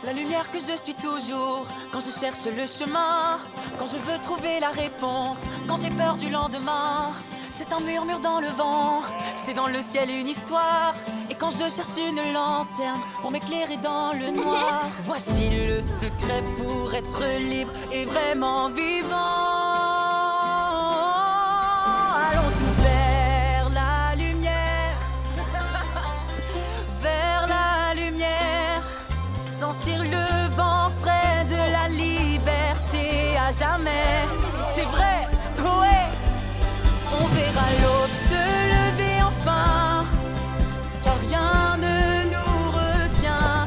La lumière que je suis toujours, quand je cherche le chemin, quand je veux trouver la réponse, quand j'ai peur du lendemain. C'est un murmure dans le vent, c'est dans le ciel une histoire. Et quand je cherche une lanterne pour m'éclairer dans le noir, voici le secret pour être libre et vraiment vivant. Allons tous vers la lumière, vers la lumière. Sentir le vent frais de la liberté à jamais. C'est vrai, ouais. On verra l'aube se lever enfin, car rien ne nous retient.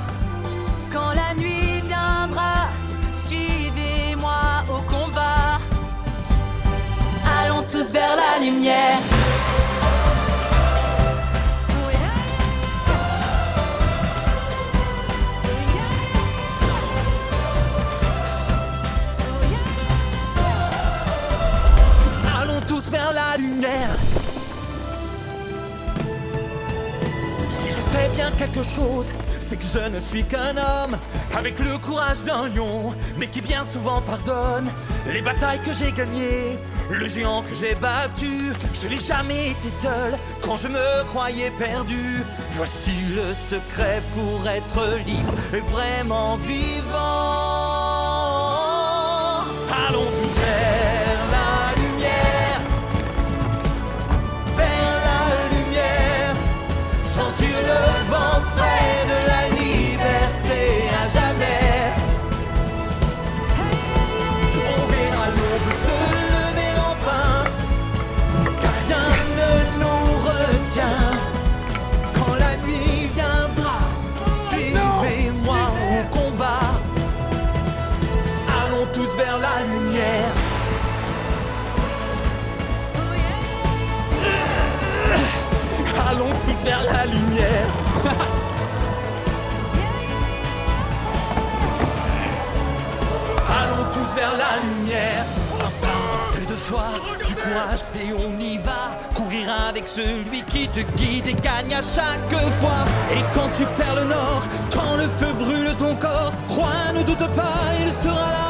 Quand la nuit viendra, suivez-moi au combat. Allons tous vers la lumière. Tous vers la lumière. Si je sais bien quelque chose, c'est que je ne suis qu'un homme avec le courage d'un lion, mais qui bien souvent pardonne les batailles que j'ai gagnées, le géant que j'ai battu. Je n'ai jamais été seul quand je me croyais perdu. Voici le secret pour être libre et vraiment vivant. Allons tous vers la lumière, vers la lumière. Sentir le vent frais de la liberté à jamais. On verra l'aube se lever enfin, car rien ne nous retient. Quand la nuit viendra, suivez-moi au combat. Allons tous vers la lumière. Allons tous vers la lumière. Allons tous vers la lumière. Un pas, deux fois, du courage et on y va. Courir avec celui qui te guide et gagne à chaque fois. Et quand tu perds le nord, quand le feu brûle ton corps, crois, ne doute pas, il sera là.